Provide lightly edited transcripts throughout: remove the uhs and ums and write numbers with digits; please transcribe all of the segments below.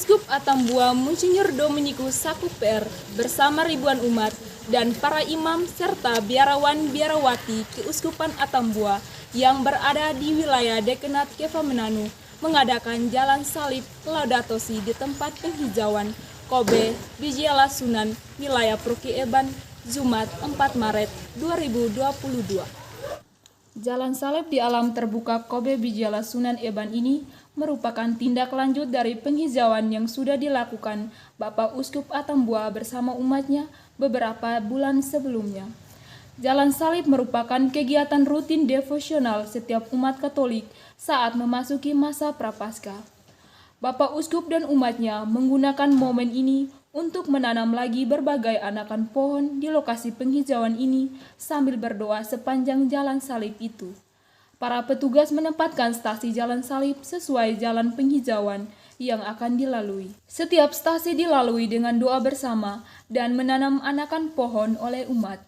Uskup Atambua Monsinyur Dominikus Sakuper bersama ribuan umat dan para imam serta biarawan-biarawati Keuskupan Atambua yang berada di wilayah Dekenat Kefamenanu mengadakan jalan salib Laudato Si di tempat penghijauan Kobe, Bijela Sunan, wilayah Proki Eban, Jumat 4 Maret 2022. Jalan salib di alam terbuka Kobe Bijela Sunan Eban ini merupakan tindak lanjut dari penghijauan yang sudah dilakukan Bapak Uskup Atambua bersama umatnya beberapa bulan sebelumnya. Jalan salib merupakan kegiatan rutin devosional setiap umat Katolik saat memasuki masa Prapaskah. Bapak Uskup dan umatnya menggunakan momen ini untuk menanam lagi berbagai anakan pohon di lokasi penghijauan ini sambil berdoa sepanjang jalan salib itu. Para petugas menempatkan stasi jalan salib sesuai jalan penghijauan yang akan dilalui. Setiap stasi dilalui dengan doa bersama dan menanam anakan pohon oleh umat.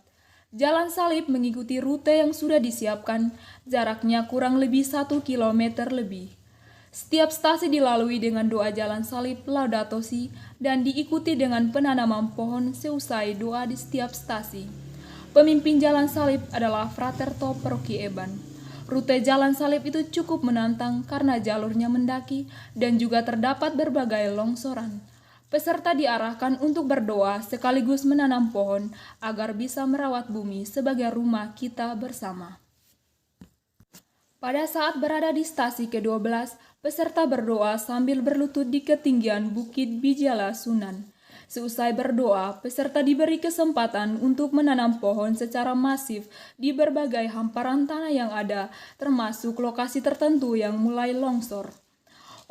Jalan salib mengikuti rute yang sudah disiapkan, jaraknya kurang lebih 1 kilometer lebih. Setiap stasi dilalui dengan doa jalan salib Laudato Si dan diikuti dengan penanaman pohon seusai doa di setiap stasi. Pemimpin jalan salib adalah Frater To Paroki Eban. Rute jalan salib itu cukup menantang karena jalurnya mendaki dan juga terdapat berbagai longsoran. Peserta diarahkan untuk berdoa sekaligus menanam pohon agar bisa merawat bumi sebagai rumah kita bersama. Pada saat berada di stasi ke-12, peserta berdoa sambil berlutut di ketinggian Bukit Bijela Sunan. Seusai berdoa, peserta diberi kesempatan untuk menanam pohon secara masif di berbagai hamparan tanah yang ada, termasuk lokasi tertentu yang mulai longsor.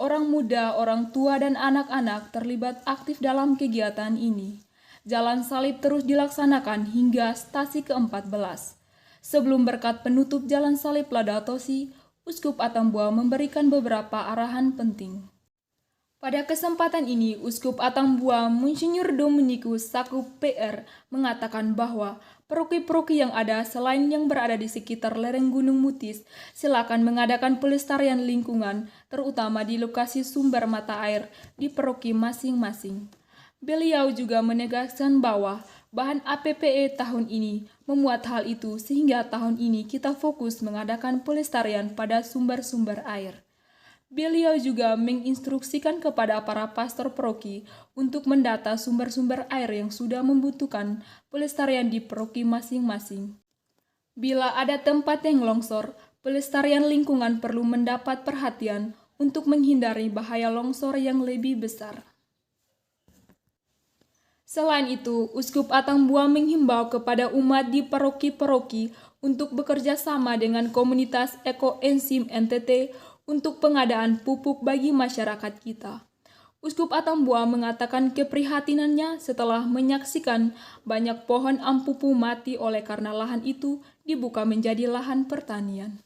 Orang muda, orang tua, dan anak-anak terlibat aktif dalam kegiatan ini. Jalan salib terus dilaksanakan hingga stasi ke-14. Sebelum berkat penutup jalan salib Laudato Si, Uskup Atambua memberikan beberapa arahan penting. Pada kesempatan ini, Uskup Atambua Monsinyur Dominikus Sakuper mengatakan bahwa paroki-paroki yang ada selain yang berada di sekitar lereng Gunung Mutis, silakan mengadakan pelestarian lingkungan, terutama di lokasi sumber mata air di paroki masing-masing. Beliau juga menegaskan bahwa bahan APPE tahun ini memuat hal itu sehingga tahun ini kita fokus mengadakan pelestarian pada sumber-sumber air. Beliau juga menginstruksikan kepada para pastor paroki untuk mendata sumber-sumber air yang sudah membutuhkan pelestarian di paroki masing-masing. Bila ada tempat yang longsor, pelestarian lingkungan perlu mendapat perhatian untuk menghindari bahaya longsor yang lebih besar. Selain itu, Uskup Atambua menghimbau kepada umat di paroki-paroki untuk bekerja sama dengan komunitas ekoenzim NTT untuk pengadaan pupuk bagi masyarakat kita. Uskup Atambua mengatakan keprihatinannya setelah menyaksikan banyak pohon ampupu mati oleh karena lahan itu dibuka menjadi lahan pertanian.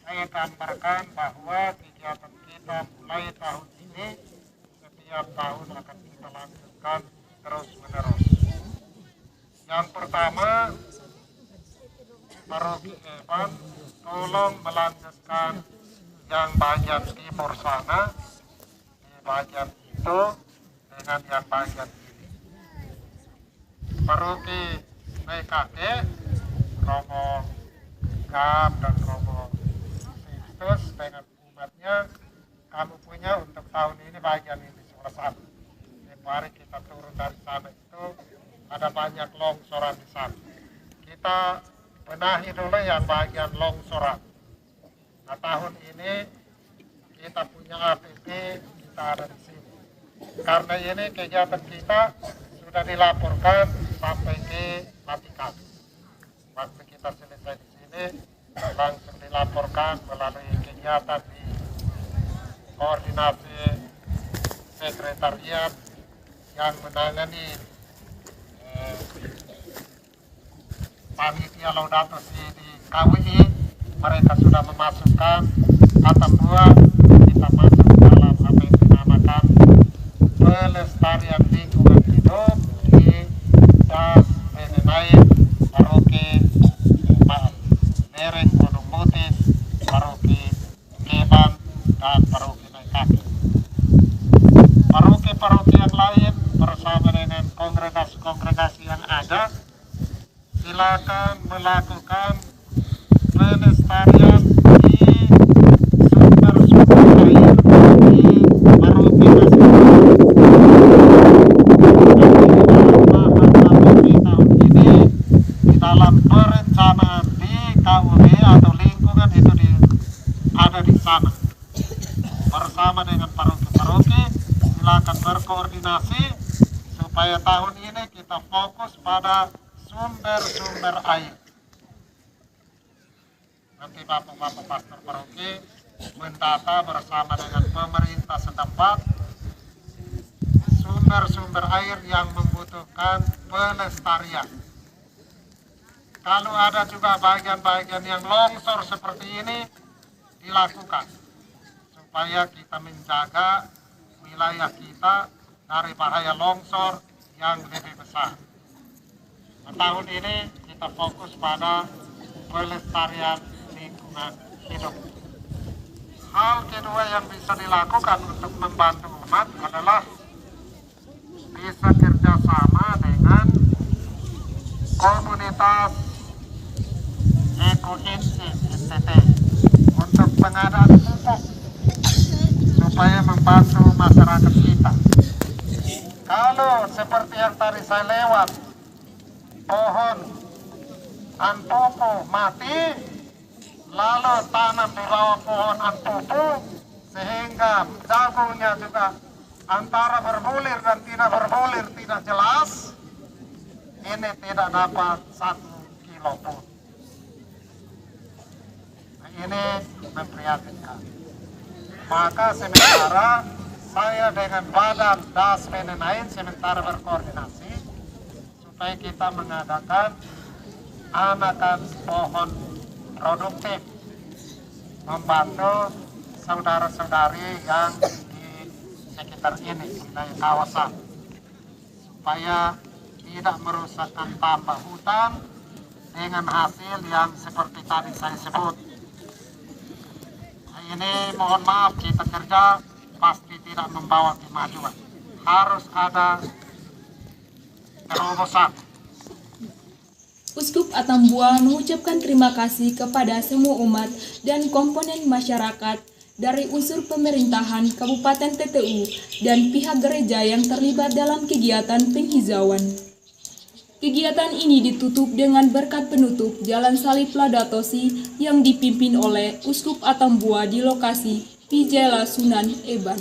Saya gambarkan bahwa kegiatan kita mulai tahun ini setiap tahun akan kita lanjutkan terus-menerus. Yang pertama, Paroki Eban tolong melanjutkan yang bagian timur sana di bagian itu dengan yang bagian ini. Paroki PKK, Romo Gam dan Romo Sistus dengan umatnya, kamu punya untuk tahun ini bagian ini sebelah sana. Hari kita turun dari sana itu ada banyak longsoran di sana. Kita benahi dulu yang bagian longsoran. Nah, tahun ini kita punya APP, kita ada di sini. Karena ini kegiatan kita sudah dilaporkan sampai ke Vatikan. Waktu kita selesai di sini, langsung dilaporkan melalui kegiatan di koordinasi sekretariat yang menangani panitia Laudato Si di KWI. Mereka sudah memasukkan Atambua, kita masuk dalam apa yang dinamakan pelestarian lingkungan hidup di Das Menenai Paroki lereng Gunung Mutis dan paroki Naikake. Paroki-paroki yang lain bersama dengan kongregasi-kongregasi yang ada, silakan melakukan pelestarian di sumber-sumber air di paroki masing-masing. Tahun ini di dalam perencanaan di KUB atau lingkungan itu ada di sana bersama dengan paroki-paroki. Silakan berkoordinasi supaya tahun ini kita fokus pada sumber-sumber air. Nanti bapak-bapak pastor paroki mendata bersama dengan pemerintah setempat sumber-sumber air yang membutuhkan pelestarian. Kalau ada juga bagian-bagian yang longsor seperti ini, dilakukan supaya kita menjaga wilayah kita dari bahaya longsor yang lebih besar. Nah, tahun ini kita fokus pada pelestarian lingkungan hidup. Hal kedua yang bisa dilakukan untuk membantu umat adalah bisa kerjasama dengan komunitas Eko-Inti NTT untuk pengadaan pupuk supaya membantu masyarakat kita. Kalau seperti yang tadi saya lewat, pohon antupu mati, lalu tanam di bawah pohon antupu, sehingga jagungnya juga antara berbulir dan tidak berbulir tidak jelas, ini tidak dapat 1 kilo pun. Nah, ini memprihatinkan. Maka sementara saya dengan Badan Das Penenain sementara berkoordinasi supaya kita mengadakan anakan pohon produktif membantu saudara-saudari yang di sekitar ini, wilayah kawasan, supaya tidak merusakkan tambah hutan dengan hasil yang seperti tadi saya sebut. Ini mohon maaf, kita kerja pasti tidak membawa kemajuan. Harus ada terobosan. Uskup Atambua mengucapkan terima kasih kepada semua umat dan komponen masyarakat dari unsur pemerintahan Kabupaten TTU dan pihak gereja yang terlibat dalam kegiatan penghijauan. Kegiatan ini ditutup dengan berkat penutup Jalan Salib Ladatosi yang dipimpin oleh Uskup Atambua di lokasi Pijela Sunan Eban.